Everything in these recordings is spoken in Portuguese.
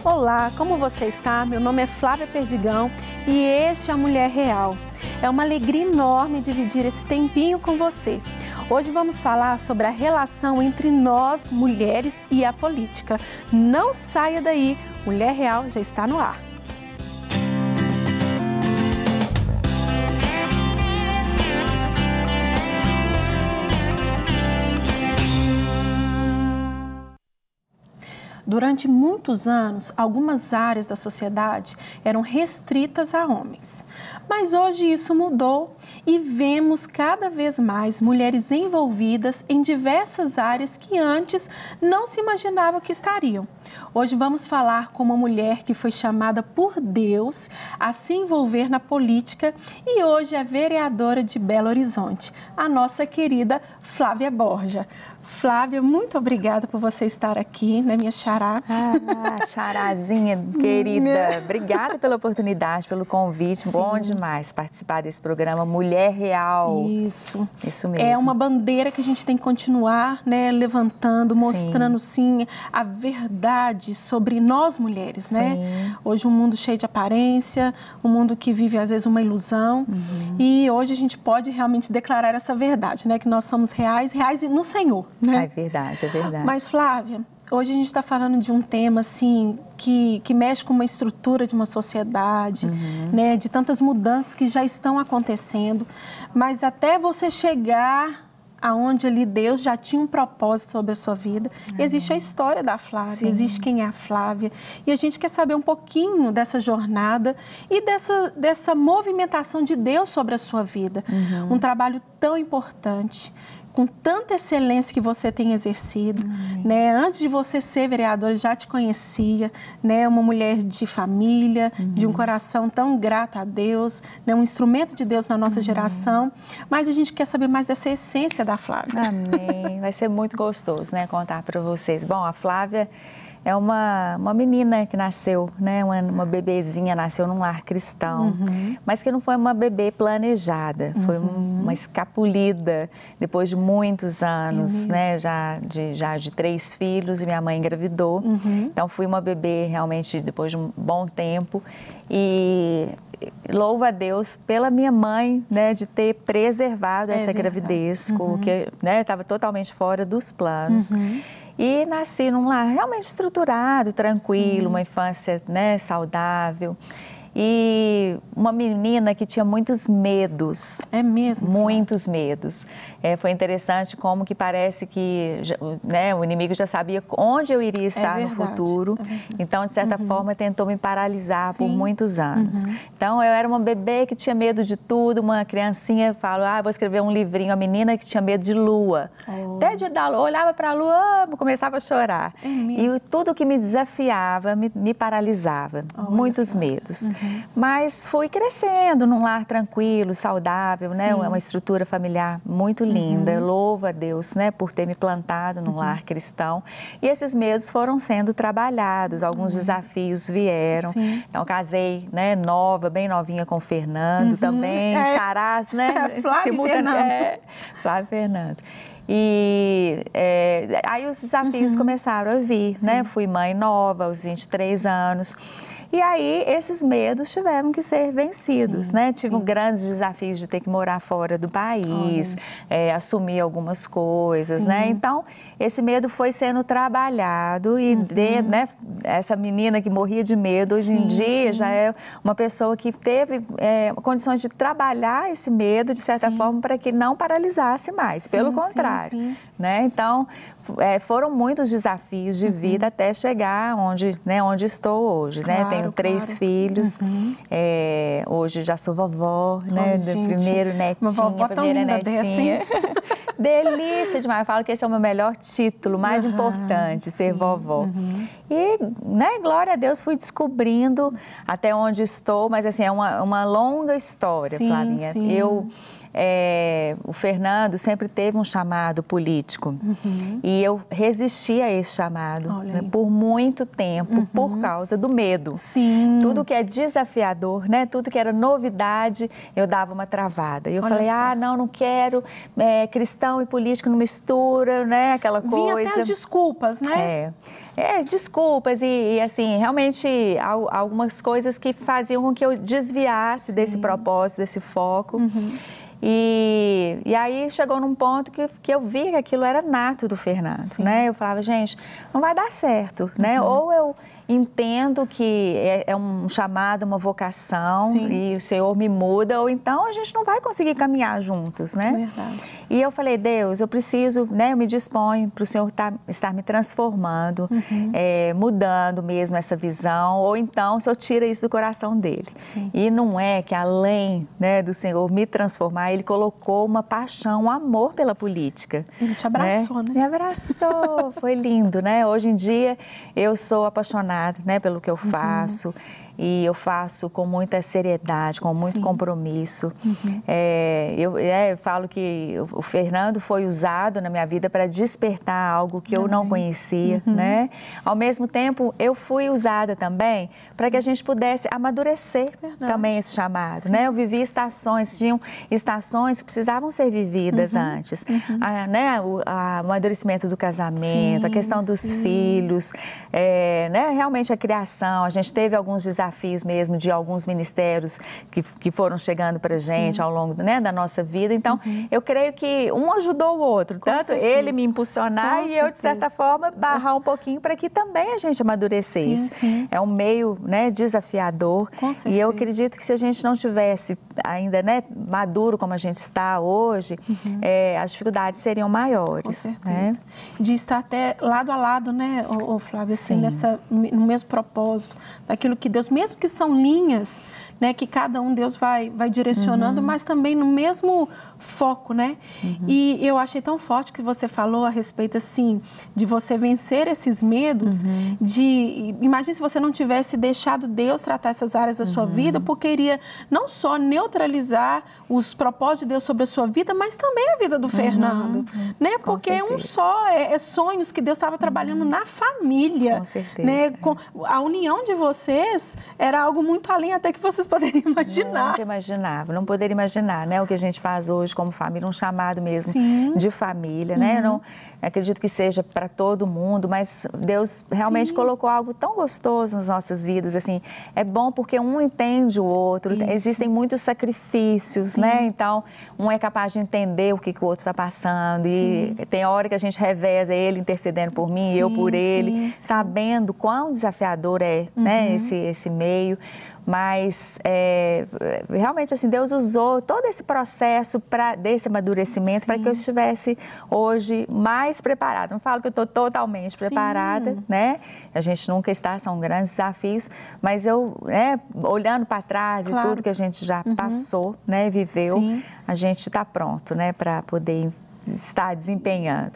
Olá, como você está? Meu nome é Flávia Perdigão e este é a Mulher Real. É uma alegria enorme dividir esse tempinho com você. Hoje vamos falar sobre a relação entre nós, mulheres, e a política. Não saia daí, Mulher Real já está no ar. Durante muitos anos, algumas áreas da sociedade eram restritas a homens. Mas hoje isso mudou e vemos cada vez mais mulheres envolvidas em diversas áreas que antes não se imaginava que estariam. Hoje vamos falar com uma mulher que foi chamada por Deus a se envolver na política e hoje é vereadora de Belo Horizonte, a nossa querida Flávia Borja. Flávia, muito obrigada por você estar aqui, né, minha xará? Xarazinha querida, obrigada pela oportunidade, pelo convite. Sim. Bom demais participar desse programa Mulher Real. Isso mesmo. É uma bandeira que a gente tem que continuar, né, levantando, mostrando sim a verdade sobre nós mulheres, né? Hoje um mundo cheio de aparência, um mundo que vive às vezes uma ilusão e hoje a gente pode realmente declarar essa verdade, né, que nós somos reais no Senhor. Né? É verdade, é verdade. Mas, Flávia, hoje a gente está falando de um tema, assim, que mexe com uma estrutura de uma sociedade, né? De tantas mudanças que já estão acontecendo. Mas até você chegar aonde ali Deus já tinha um propósito sobre a sua vida, existe a história da Flávia, existe quem é a Flávia. E a gente quer saber um pouquinho dessa jornada e dessa movimentação de Deus sobre a sua vida. Um trabalho tão importante, com tanta excelência que você tem exercido, né? Antes de você ser vereadora, eu já te conhecia, né? Uma mulher de família, de um coração tão grato a Deus, né? Um instrumento de Deus na nossa geração. Mas a gente quer saber mais dessa essência da Flávia. Amém. Vai ser muito gostoso, né? Contar para vocês. Bom, a Flávia é uma menina que nasceu, né? Uma bebezinha, nasceu num lar cristão, mas que não foi uma bebê planejada, foi uma escapulida depois de muitos anos, né? Já de 3 filhos e minha mãe engravidou. Então fui uma bebê realmente depois de um bom tempo e louvo a Deus pela minha mãe, né? De ter preservado essa gravidez, que estava totalmente fora dos planos. E nasci num lar realmente estruturado, tranquilo, uma infância, né, saudável. E uma menina que tinha muitos medos. É mesmo? Muitos medos. Foi interessante como que parece que, né, o inimigo já sabia onde eu iria estar no futuro. Então, de certa forma, tentou me paralisar por muitos anos. Então, eu era uma bebê que tinha medo de tudo, uma criancinha, falo, vou escrever um livrinho, a menina que tinha medo de lua. Até de dar lua, olhava para a lua, começava a chorar. E tudo que me desafiava me paralisava. Muitos medos. Mas fui crescendo num lar tranquilo, saudável, né? Uma estrutura familiar muito linda. Louvo a Deus, né, por ter me plantado num lar cristão. E esses medos foram sendo trabalhados, alguns desafios vieram. Então, casei, né, bem novinha com o Fernando, também, xarás, né? Flávio Fernando. Flávio Fernando. E aí os desafios começaram a vir, né? Fui mãe nova, aos 23 anos. E aí, esses medos tiveram que ser vencidos, né? Tive grandes desafios de ter que morar fora do país, assumir algumas coisas, né? Então, esse medo foi sendo trabalhado e, né, essa menina que morria de medo, hoje em dia já é uma pessoa que teve condições de trabalhar esse medo, de certa forma, para que não paralisasse mais, pelo contrário, né? Então, foram muitos desafios de vida até chegar onde estou hoje, né? Tenho 3 filhos, hoje já sou vovó, né? Do primeiro netinho, uma vovó primeira tão linda netinha. Delícia demais, eu falo que esse é o meu melhor título, mais importante, ser vovó. E, né, glória a Deus, fui descobrindo até onde estou, mas assim, é uma longa história, Flavinha. O Fernando sempre teve um chamado político e eu resisti a esse chamado, né, por muito tempo, por causa do medo. Tudo que é desafiador, né, tudo que era novidade, eu dava uma travada. E eu falei, não quero, cristão e político não mistura, né, aquela coisa. Vinha até as desculpas, né? desculpas e assim, realmente algumas coisas que faziam com que eu desviasse desse propósito, desse foco. E aí chegou num ponto que eu vi que aquilo era nato do Fernando, né? Eu falava, gente, não vai dar certo, né? Ou eu entendo que é um chamado, uma vocação e o Senhor me muda, ou então a gente não vai conseguir caminhar juntos, né? Verdade. E eu falei, Deus, eu preciso, né? Eu me disponho para o Senhor estar me transformando, mudando mesmo essa visão, ou então o Senhor tira isso do coração dele. E não é que além, né, do Senhor me transformar, Ele colocou uma paixão, um amor pela política. Ele te abraçou, né? Me abraçou, foi lindo, né? Hoje em dia eu sou apaixonada, né, pelo que eu faço. E eu faço com muita seriedade, com muito compromisso. Eu falo que o Fernando foi usado na minha vida para despertar algo que eu não conhecia, né? Ao mesmo tempo, eu fui usada também para que a gente pudesse amadurecer também esse chamado, né? Eu vivi estações, tinham estações que precisavam ser vividas antes. Né? O amadurecimento do casamento, a questão dos filhos, né? Realmente a criação. A gente teve alguns desafios mesmo de alguns ministérios que foram chegando para a gente ao longo, né, da nossa vida. Então, eu creio que um ajudou o outro. Tanto ele me impulsionar e eu, de certa forma, barrar um pouquinho para que também a gente amadurecesse. É um meio, né, desafiador. E eu acredito que se a gente não tivesse ainda, né, maduro como a gente está hoje, as dificuldades seriam maiores. Com certeza. Né? De estar até lado a lado, né, Flávia, assim, no mesmo propósito, daquilo que Deus, mesmo que são linhas, né, que cada um Deus vai direcionando, mas também no mesmo foco, né? E eu achei tão forte que você falou a respeito, assim, de você vencer esses medos, imagine se você não tivesse deixado Deus tratar essas áreas da sua vida, porque iria não só neutralizar os propósitos de Deus sobre a sua vida, mas também a vida do Fernando, né? Porque é sonhos que Deus estava trabalhando na família. Com certeza. Né? A união de vocês era algo muito além até que vocês poderiam imaginar. Nunca imaginava, não poderia imaginar, né? O que a gente faz hoje como família, um chamado mesmo de família, né? Eu não acredito que seja para todo mundo, mas Deus realmente colocou algo tão gostoso nas nossas vidas, assim, é bom porque um entende o outro, existem muitos sacrifícios, né? Então, um é capaz de entender o que o outro está passando e tem hora que a gente reveza ele intercedendo por mim e eu por ele, sabendo quão desafiador é, né, esse meio. Mas, realmente, assim, Deus usou todo esse processo desse amadurecimento para que eu estivesse hoje mais preparada. Não falo que eu estou totalmente preparada, né? A gente nunca está, são grandes desafios, mas eu, né, olhando para trás e tudo que a gente já passou, né, viveu, a gente está pronto, né, para poder estar desempenhando.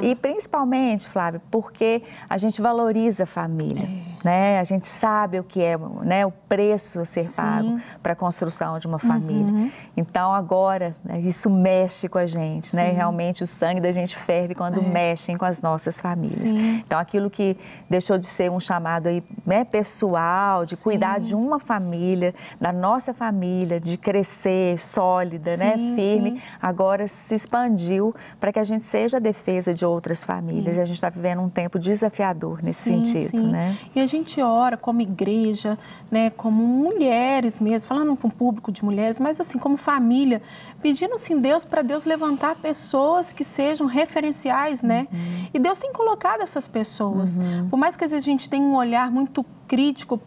E principalmente, Flávia, porque a gente valoriza a família, né? A gente sabe o que é, né, o preço a ser pago para a construção de uma família. Então, agora, isso mexe com a gente, né? Realmente, o sangue da gente ferve quando mexem com as nossas famílias. Então, aquilo que deixou de ser um chamado aí, né, pessoal, de cuidar de uma família, da nossa família, de crescer sólida, né, firme, agora se expandiu para que a gente seja a defesa de outras famílias. E a gente está vivendo um tempo desafiador nesse sentido, né? E a gente ora como igreja, né, como mulheres mesmo, falando com o público de mulheres, mas assim, como família, pedindo assim Deus para Deus levantar pessoas que sejam referenciais, né? E Deus tem colocado essas pessoas. Por mais que às vezes a gente tenha um olhar muito crítico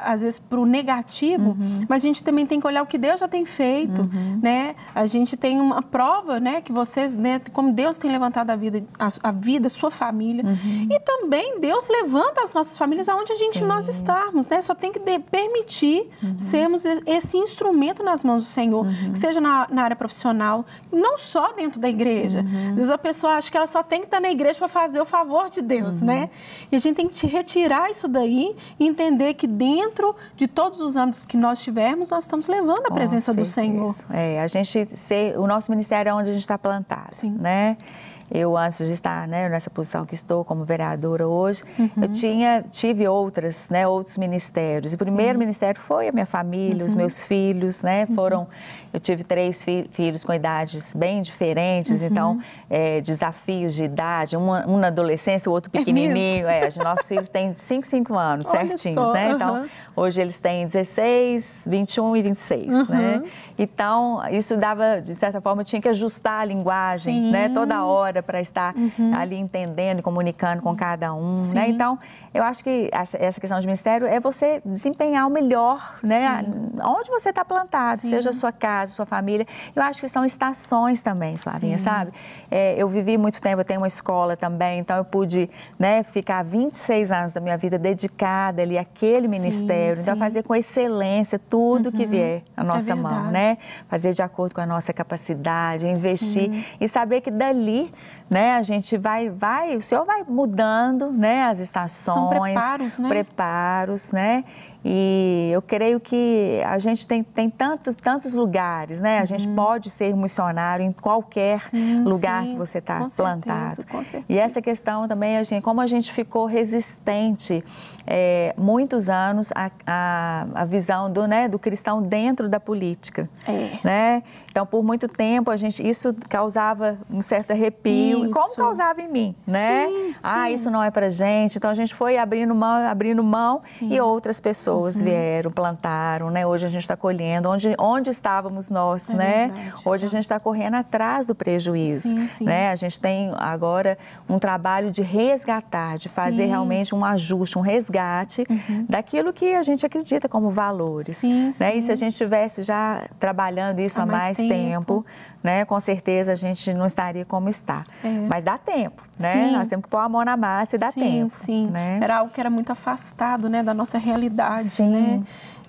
às vezes, para o negativo, mas a gente também tem que olhar o que Deus já tem feito, né? A gente tem uma prova, né, que vocês, né, como Deus tem levantado a vida, sua família, e também Deus levanta as nossas famílias aonde nós estarmos, né? Só tem que permitir sermos esse instrumento nas mãos do Senhor, que seja na área profissional, não só dentro da igreja. Às vezes a pessoa acha que ela só tem que estar na igreja para fazer o favor de Deus, né? E a gente tem que retirar isso daí e entender que dentro de todos os âmbitos que nós tivermos, nós estamos levando a presença do Senhor. O nosso ministério é onde a gente está plantado, né? eu antes de estar, né, nessa posição que estou como vereadora hoje, eu tive outros ministérios. O primeiro ministério foi a minha família, os meus filhos, né, eu tive 3 filhos com idades bem diferentes, então, desafios de idade, um na adolescência, o outro pequenininho. Nossos filhos têm 5 anos, certinhos, né? Então, hoje eles têm 16, 21 e 26, né? Então, isso dava, de certa forma, eu tinha que ajustar a linguagem, né? Toda hora para estar ali entendendo e comunicando com cada um, né? Então, eu acho que essa questão de ministério é você desempenhar o melhor, né? Onde você está plantado, seja a sua casa, sua família. Eu acho que são estações também, Flavinha, sabe? Eu vivi muito tempo, eu tenho uma escola também, então eu pude, né, ficar 26 anos da minha vida dedicada ali àquele ministério. Então, fazer com excelência tudo que vier à nossa mão, né? Fazer de acordo com a nossa capacidade, investir e saber que dali, né, a gente o Senhor vai mudando, né, as estações. São preparos, né? Preparos, né? E eu creio que a gente tem tantos lugares, né? A gente pode ser missionário em qualquer lugar que você está plantado. Com certeza. E essa questão também, como a gente ficou resistente muitos anos à visão do cristão dentro da política, né? Então, por muito tempo, isso causava um certo arrepio. E como causava em mim, né? Isso não é pra gente. Então, a gente foi abrindo mão e outras pessoas vieram, plantaram, né? Hoje a gente está colhendo onde estávamos nós, né? Verdade. Hoje a gente está correndo atrás do prejuízo, né? A gente tem agora um trabalho de resgatar, de fazer realmente um ajuste, um resgate daquilo que a gente acredita como valores, né? E se a gente estivesse já trabalhando isso há mais tempo, né? Com certeza a gente não estaria como está. Mas dá tempo, né? Nós temos que pôr a mão na massa e dá tempo. Né? Era algo que era muito afastado, né, da nossa realidade, né?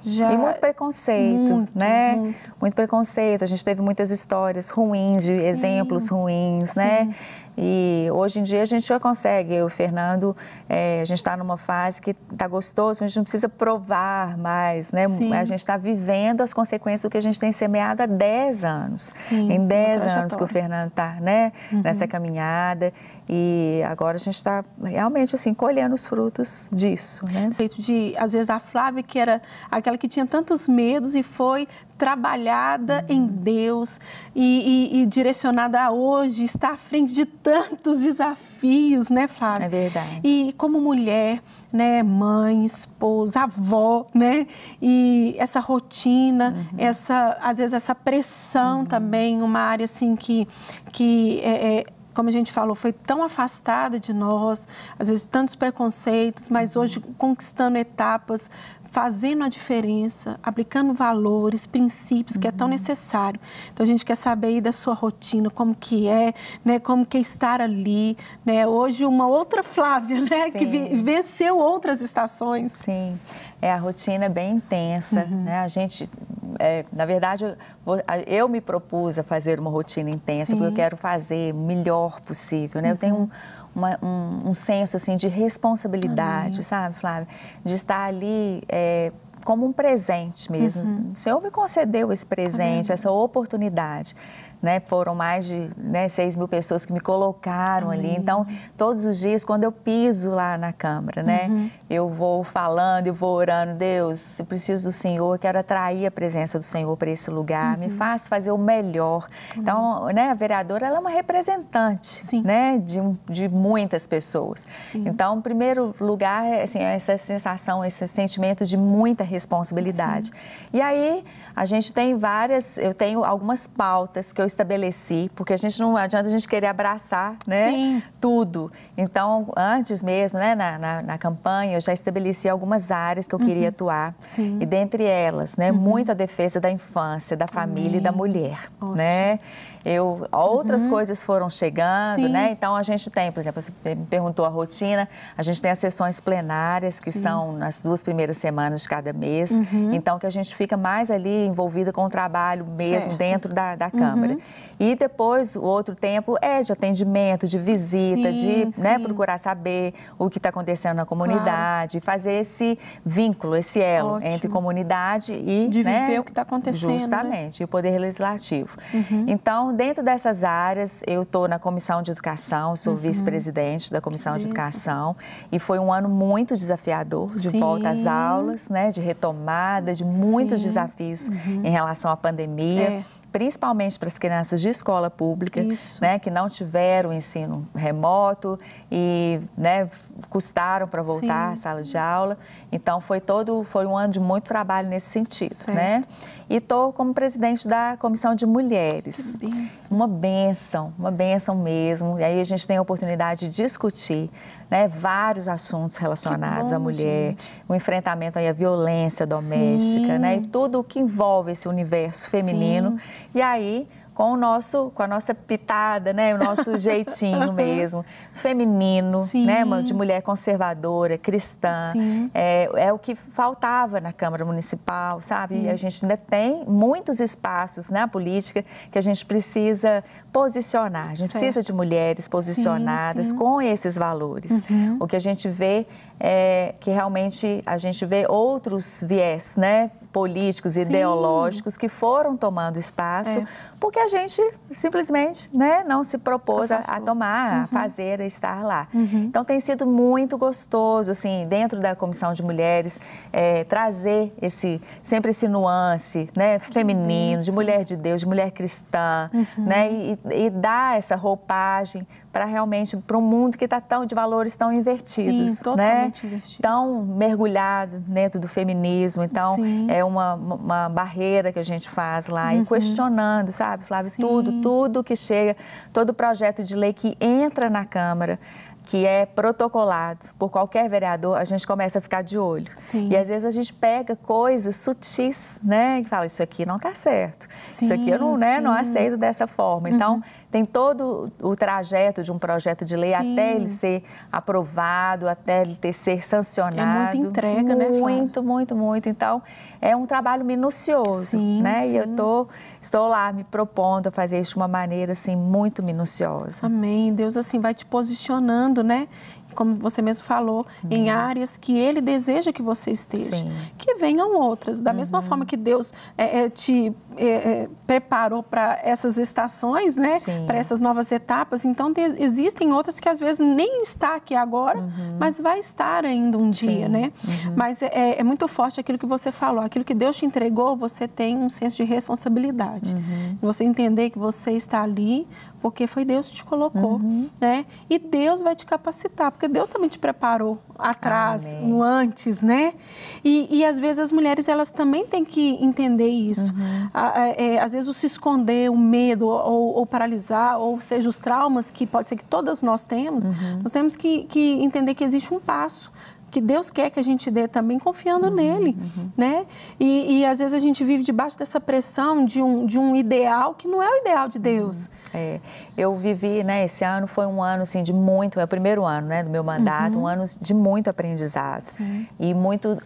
E muito preconceito, né? Muito preconceito. A gente teve muitas histórias ruins, de exemplos ruins, né? E hoje em dia a gente já consegue, eu e o Fernando, a gente está numa fase que está gostoso, mas a gente não precisa provar mais, né? A gente está vivendo as consequências do que a gente tem semeado há 10 anos. Em 10 anos que o Fernando está, né? Nessa caminhada. E agora a gente está realmente, assim, colhendo os frutos disso, né? Às vezes, a Flávia, que era aquela que tinha tantos medos e foi trabalhada em Deus e direcionada a hoje, está à frente de tantos desafios, né, Flávia? É verdade. E como mulher, né, mãe, esposa, avó, né? E essa rotina, às vezes essa pressão também, uma área assim que como a gente falou, foi tão afastada de nós, às vezes tantos preconceitos, mas hoje conquistando etapas, fazendo a diferença, aplicando valores, princípios, que é tão necessário. Então, a gente quer saber aí da sua rotina, como que é, né, como que é estar ali, né? Hoje, uma outra Flávia, né, que venceu outras estações. Sim, a rotina é bem intensa, né? A gente, na verdade, eu me propus a fazer uma rotina intensa, porque eu quero fazer o melhor possível, né? Eu tenho um senso, assim, de responsabilidade, sabe, Flávia? De estar ali como um presente mesmo. O Senhor me concedeu esse presente, essa oportunidade. Né? Foram mais de 6 mil pessoas que me colocaram ali. Então, todos os dias, quando eu piso lá na Câmara, né? Eu vou falando, eu vou orando, Deus, eu preciso do Senhor, quero atrair a presença do Senhor para esse lugar, me faz fazer o melhor. Então, né, a vereadora, ela é uma representante, né, de muitas pessoas. Então, em primeiro lugar, assim, essa sensação, esse sentimento de muita responsabilidade. E aí, a gente tem eu tenho algumas pautas que eu estabeleci, porque não adianta a gente querer abraçar, né, tudo. Então, antes mesmo, né, na campanha, eu já estabeleci algumas áreas que eu queria atuar. E dentre elas, né, muita defesa da infância, da família e da mulher, né? Outras coisas foram chegando, né? Então, a gente tem, por exemplo, você me perguntou a rotina, a gente tem as sessões plenárias, que são nas 2 primeiras semanas de cada mês. Então, que a gente fica mais ali envolvida com o trabalho mesmo dentro da Câmara. E depois, o outro tempo é de atendimento, de visita, né, procurar saber o que está acontecendo na comunidade, fazer esse vínculo, esse elo entre comunidade e... De né, viver o que está acontecendo. Justamente, e o Poder Legislativo. Então, Então, dentro dessas áreas, eu estou na Comissão de Educação, sou vice-presidente da Comissão de Educação, e foi um ano muito desafiador, de volta às aulas, né, de retomada, de muitos desafios em relação à pandemia. Principalmente para as crianças de escola pública, né, que não tiveram ensino remoto e, né, custaram para voltar à sala de aula. Então, foi um ano de muito trabalho nesse sentido, né? E estou como presidente da Comissão de Mulheres. Que bênção. Uma bênção mesmo. E aí a gente tem a oportunidade de discutir, né, vários assuntos relacionados à mulher, o enfrentamento aí à violência doméstica, né, e tudo o que envolve esse universo feminino. E aí, com a nossa pitada, né, o nosso jeitinho mesmo, feminino, né, de mulher conservadora, cristã, é o que faltava na Câmara Municipal, sabe? E a gente ainda tem muitos espaços na política que a gente precisa posicionar, a gente precisa de mulheres posicionadas com esses valores. O que a gente vê é que realmente a gente vê outros viés, né, políticos, ideológicos que foram tomando espaço porque a gente simplesmente, né, não se propôs a tomar, a fazer, a estar lá. Então tem sido muito gostoso, assim, dentro da Comissão de Mulheres, trazer sempre esse nuance, né, feminino, de mulher de Deus, de mulher cristã, né, e dar essa roupagem para realmente para um mundo que está de valores tão invertidos, totalmente invertido, tão mergulhado dentro do feminismo. Então é uma barreira que a gente faz lá e questionando, sabe, Flávia, tudo que chega, todo projeto de lei que entra na Câmara, que é protocolado por qualquer vereador, a gente começa a ficar de olho. E às vezes a gente pega coisas sutis, né, que fala, isso aqui não está certo, isso aqui eu não aceito dessa forma. Então, tem todo o trajeto de um projeto de lei até ele ser aprovado, até ele ser sancionado. É muita entrega, né, Flávia? Muito. Então, é um trabalho minucioso, né? E eu estou lá me propondo a fazer isso de uma maneira, assim, muito minuciosa. Amém. Deus, assim, vai te posicionando, né? Como você mesmo falou, em áreas que Ele deseja que você esteja. Que venham outras. Da mesma forma que Deus te preparou para essas estações, né? Para essas novas etapas. Então, existem outras que às vezes nem está aqui agora, mas vai estar ainda um dia, né? Mas é muito forte aquilo que você falou. Aquilo que Deus te entregou, você tem um senso de responsabilidade. Você entender que você está ali porque foi Deus que te colocou, né? E Deus vai te capacitar, porque Deus também te preparou atrás, no antes, né? E às vezes as mulheres, elas também têm que entender isso. Às vezes o se esconder, o medo, ou paralisar, ou seja, os traumas que pode ser que todas nós temos, nós temos que entender que existe um passo que Deus quer que a gente dê também confiando nele, né? E às vezes a gente vive debaixo dessa pressão de um ideal que não é o ideal de Deus. Eu vivi, né, esse ano foi um ano, assim, de muito, é o primeiro ano, né, do meu mandato, um ano de muito aprendizado. E muito,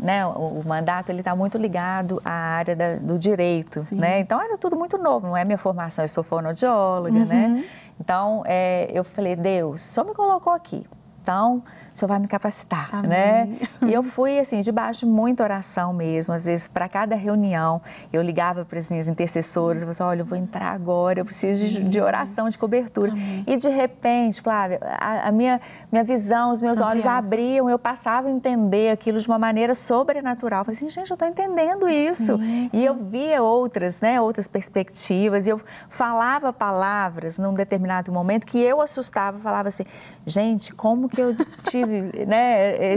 né, o mandato, ele está muito ligado à área do direito, né? Então, era tudo muito novo, não é minha formação, eu sou fonoaudióloga, né? Então, eu falei, Deus, só me colocou aqui. Então, o Senhor vai me capacitar, né? E eu fui, assim, debaixo de muita oração mesmo. Às vezes, para cada reunião, eu ligava para as minhas intercessoras, eu falava assim, olha, eu vou entrar agora, eu preciso de oração, de cobertura. E, de repente, Flávia, a minha visão, os meus olhos abriam, eu passava a entender aquilo de uma maneira sobrenatural. Eu falei assim, gente, eu estou entendendo isso. E eu via outras perspectivas, e eu falava palavras num determinado momento que eu assustava, falava assim, gente, como que eu tive, né,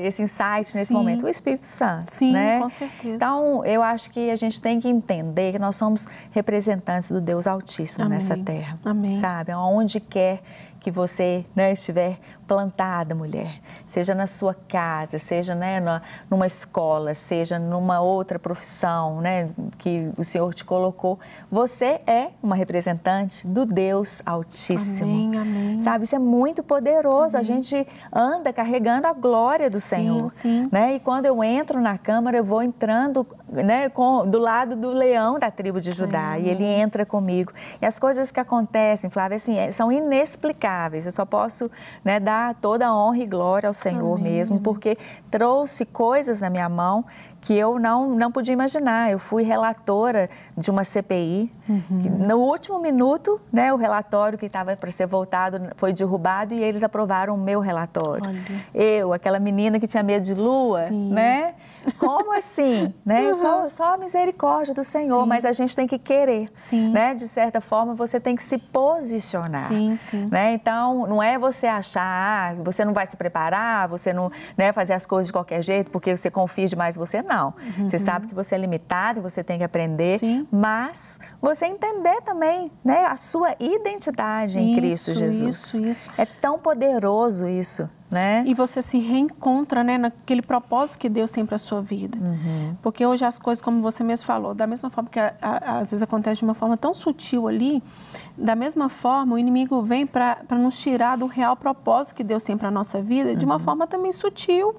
esse insight nesse momento? O Espírito Santo, né? Com certeza. Então, eu acho que a gente tem que entender que nós somos representantes do Deus Altíssimo nessa terra, sabe? Aonde quer que você, né, estiver plantada, mulher, seja na sua casa, seja, né, numa escola, seja numa outra profissão, né, que o Senhor te colocou, você é uma representante do Deus Altíssimo. Sabe, isso é muito poderoso. A gente anda carregando a glória do Senhor, né? E quando eu entro na Câmara, eu vou entrando, né, do lado do leão da tribo de Judá, e ele entra comigo. E as coisas que acontecem, Flávia, assim, são inexplicáveis. Eu só posso, né, dar dar toda a honra e glória ao Senhor mesmo, porque trouxe coisas na minha mão que eu não podia imaginar. Eu fui relatora de uma CPI, que no último minuto, né, o relatório que estava para ser votado foi derrubado e eles aprovaram o meu relatório. Olha. Eu, aquela menina que tinha medo de lua, né? Como assim? Né? Só a misericórdia do Senhor, mas a gente tem que querer. Né? De certa forma, você tem que se posicionar. Né? Então, não é você achar, você não vai se preparar, você não, né, fazer as coisas de qualquer jeito, porque você confia demais em você, não. Você sabe que você é limitado e você tem que aprender, mas você entender também, né, a sua identidade em Cristo Jesus. Isso. É tão poderoso isso. Né? E você se reencontra, né, naquele propósito que Deus tem para a sua vida. Porque hoje as coisas, como você mesmo falou, da mesma forma que às vezes acontece de uma forma tão sutil ali, da mesma forma o inimigo vem para nos tirar do real propósito que Deus tem para a nossa vida de uma forma também sutil.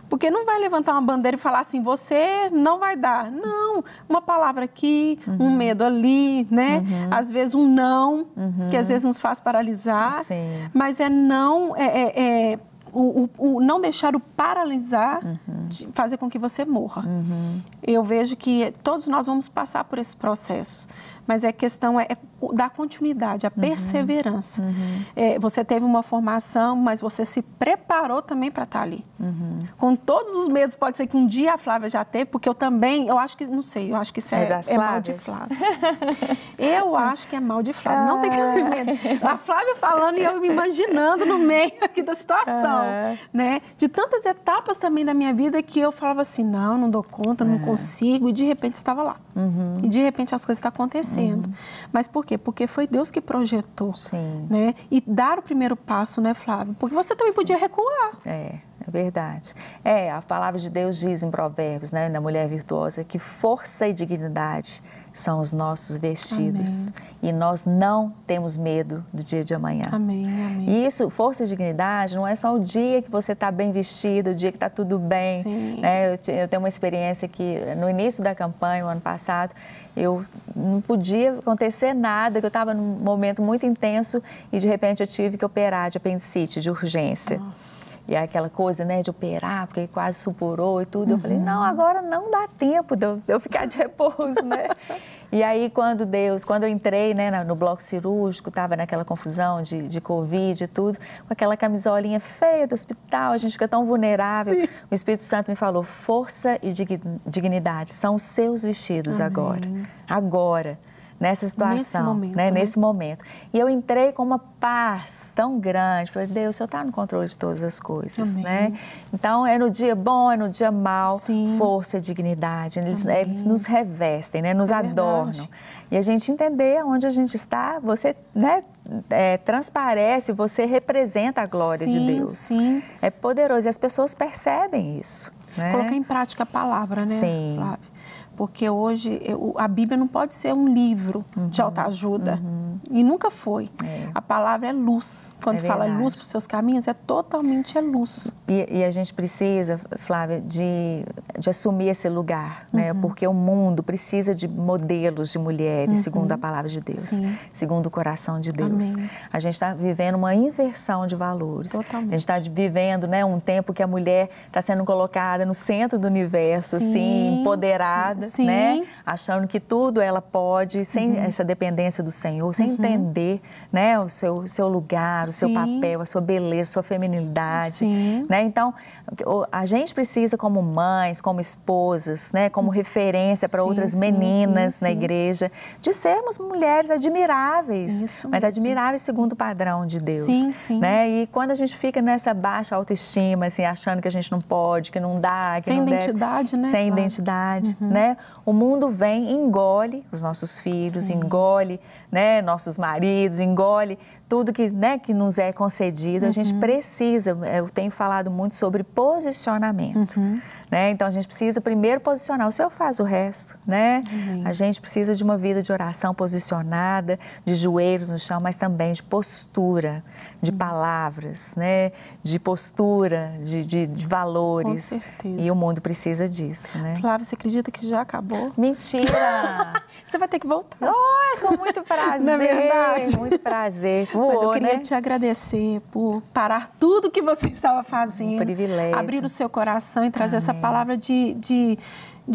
Porque não vai levantar uma bandeira e falar assim, você não vai dar. Não, uma palavra aqui, um medo ali, né? Às vezes um não, que às vezes nos faz paralisar, mas o não deixar o paralisar, de fazer com que você morra. Eu vejo que todos nós vamos passar por esse processo, mas a questão é dar continuidade, a perseverança. Você teve uma formação, mas você se preparou também para estar ali. Com todos os medos, pode ser que um dia a Flávia já teve, porque eu acho que, não sei, eu acho que isso é mal de Flávia. Eu acho que é mal de Flávia, não tem que ter medo. A Flávia falando e eu me imaginando no meio aqui da situação, né? De tantas etapas também da minha vida que eu falava assim, não dou conta, não consigo, e de repente você estava lá. E de repente as coisas estão acontecendo. Mas por quê? Porque foi Deus que projetou, né? E dar o primeiro passo, né, Flávia? Porque você também podia recuar. É verdade. A palavra de Deus diz em Provérbios, né, na Mulher Virtuosa, que força e dignidade são os nossos vestidos. E nós não temos medo do dia de amanhã. E isso, força e dignidade, não é só o dia que você está bem vestido, o dia que está tudo bem. Né? Eu tenho uma experiência que no início da campanha, o ano passado, eu não podia acontecer nada, que eu estava num momento muito intenso e de repente eu tive que operar de apendicite, de urgência. E aquela coisa, né, de operar, porque quase supurou e tudo. Eu falei, não, agora não dá tempo de eu ficar de repouso, né? E aí, quando eu entrei, né, no bloco cirúrgico, estava naquela confusão de Covid e tudo, com aquela camisolinha feia do hospital, a gente fica tão vulnerável. O Espírito Santo me falou, força e dignidade são os seus vestidos agora. Nessa situação, nesse momento. E eu entrei com uma paz tão grande. Falei, Deus, o Senhor está no controle de todas as coisas, né? Então, é no dia bom, é no dia mau, força e dignidade. Eles nos revestem, né? Nos adornam. E a gente entender onde a gente está, você, né, transparece, você representa a glória de Deus. É poderoso e as pessoas percebem isso. Né? Colocar em prática a palavra, né, Flávia? Porque hoje a Bíblia não pode ser um livro de autoajuda. E nunca foi. A palavra é luz. Quando fala luz para os seus caminhos, é totalmente luz. E a gente precisa, Flávia, de assumir esse lugar, né? Porque o mundo precisa de modelos de mulheres, segundo a palavra de Deus, segundo o coração de Deus. A gente está vivendo uma inversão de valores. Totalmente. A gente está vivendo, né, um tempo que a mulher está sendo colocada no centro do universo, assim, empoderada. Né? Achando que tudo ela pode, sem essa dependência do Senhor, sem entender, né, o seu lugar, o seu papel, a sua beleza, a sua feminilidade. Né? Então, a gente precisa, como mães, como esposas, né, como referência para outras meninas na igreja, de sermos mulheres admiráveis, mas admiráveis segundo o padrão de Deus. Né? E quando a gente fica nessa baixa autoestima, assim, achando que a gente não pode, que não dá, que sem não identidade, deve, né? Sem identidade, né? O mundo vem e engole os nossos filhos, engole, né, nossos maridos, engole tudo que, né, que nos é concedido. A gente precisa, eu tenho falado muito sobre posicionamento. Né? Então, a gente precisa primeiro posicionar, o Senhor faz o resto, né? A gente precisa de uma vida de oração posicionada, de joelhos no chão, mas também de postura, de palavras, né? De postura, de valores. Com certeza. E o mundo precisa disso, né? Flávia, você acredita que já acabou? Mentira! Você vai ter que voltar. Com muito prazer. Não é verdade? Muito prazer Voou, mas eu queria né? te agradecer por parar tudo que você estava fazendo. Um privilégio. Abrir o seu coração e trazer essa palavra de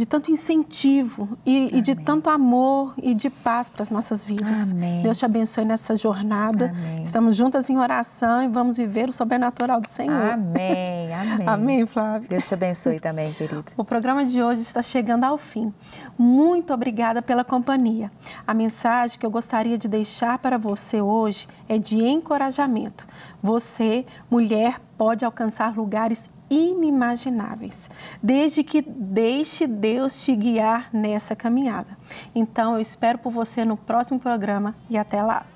tanto incentivo e de tanto amor e de paz para as nossas vidas. Amém. Deus te abençoe nessa jornada. Amém. Estamos juntas em oração e vamos viver o sobrenatural do Senhor. Amém, amém. Amém, Flávia. Deus te abençoe também, querida. O programa de hoje está chegando ao fim. Muito obrigada pela companhia. A mensagem que eu gostaria de deixar para você hoje é de encorajamento. Você, mulher, pode alcançar lugares inimagináveis, desde que deixe Deus te guiar nessa caminhada. Então, eu espero por você no próximo programa e até lá.